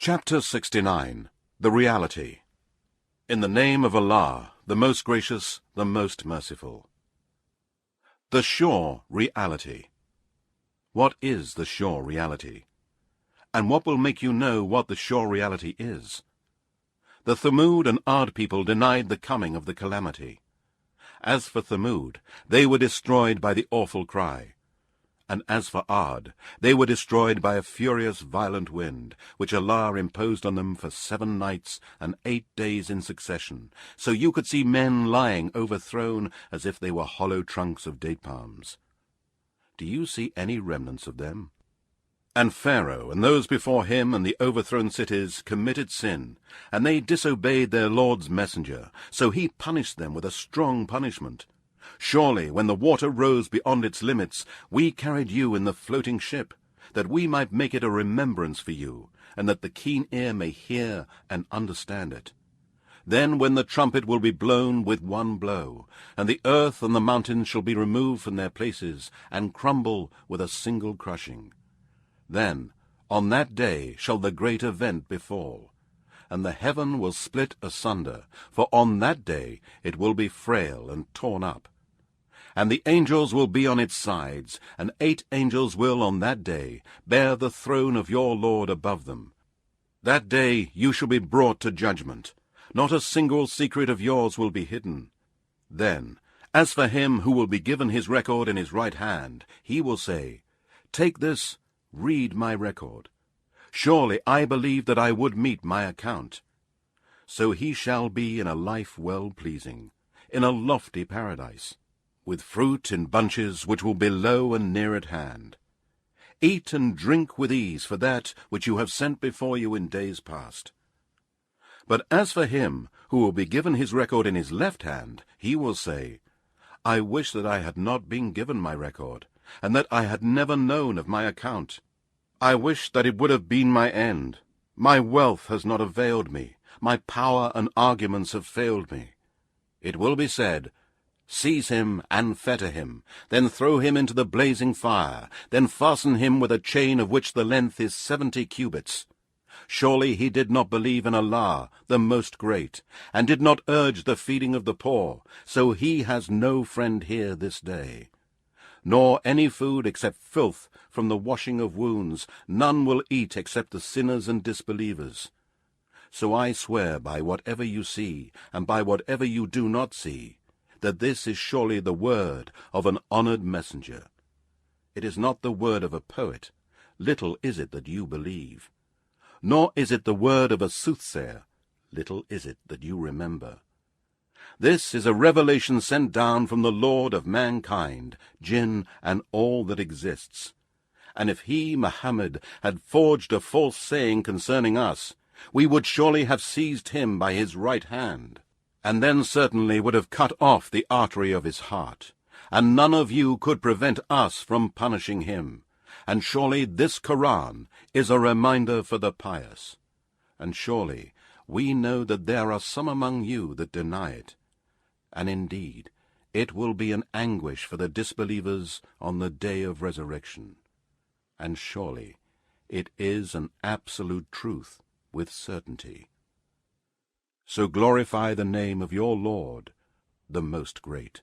Chapter 69. The Reality. In the name of Allah, the most gracious, the most merciful. The sure reality. What is the sure reality? And what will make you know what the sure reality is? The Thamud and Ad people denied the coming of the calamity. As for Thamud, they were destroyed by the awful cry. And as for Ad, they were destroyed by a furious violent wind, which Allah imposed on them for 7 nights and 8 days in succession, so you could see men lying overthrown as if they were hollow trunks of date palms. Do you see any remnants of them? And Pharaoh and those before him and the overthrown cities committed sin, and they disobeyed their Lord's messenger, so he punished them with a strong punishment. Surely, when the water rose beyond its limits, we carried you in the floating ship, that we might make it a remembrance for you, and that the keen ear may hear and understand it. Then when the trumpet will be blown with one blow, and the earth and the mountains shall be removed from their places, and crumble with a single crushing. Then, on that day, shall the great event befall, and the heaven will split asunder, for on that day it will be frail and torn up. And the angels will be on its sides, and 8 angels will on that day bear the throne of your Lord above them. That day you shall be brought to judgment. Not a single secret of yours will be hidden. Then, as for him who will be given his record in his right hand, he will say, Take this, read my record. Surely I believed that I would meet my account. So he shall be in a life well-pleasing, in a lofty paradise, with fruit in bunches which will be low and near at hand. Eat and drink with ease for that which you have sent before you in days past. But as for him who will be given his record in his left hand, he will say, I wish that I had not been given my record, and that I had never known of my account. I wish that it would have been my end. My wealth has not availed me. My power and arguments have failed me. It will be said, Seize him and fetter him, then throw him into the blazing fire, then fasten him with a chain of which the length is 70 cubits. Surely he did not believe in Allah, the Most Great, and did not urge the feeding of the poor, so he has no friend here this day. Nor any food except filth from the washing of wounds, none will eat except the sinners and disbelievers. So I swear by whatever you see, and by whatever you do not see, that this is surely the word of an honored messenger. It is not the word of a poet, little is it that you believe. Nor is it the word of a soothsayer, little is it that you remember. This is a revelation sent down from the Lord of mankind, jinn, and all that exists. And if he, Muhammad, had forged a false saying concerning us, we would surely have seized him by his right hand, and then certainly would have cut off the artery of his heart, and none of you could prevent us from punishing him. And surely this Quran is a reminder for the pious. And surely we know that there are some among you that deny it. And indeed, it will be an anguish for the disbelievers on the day of resurrection. And surely it is an absolute truth with certainty. So glorify the name of your Lord, the Most Great.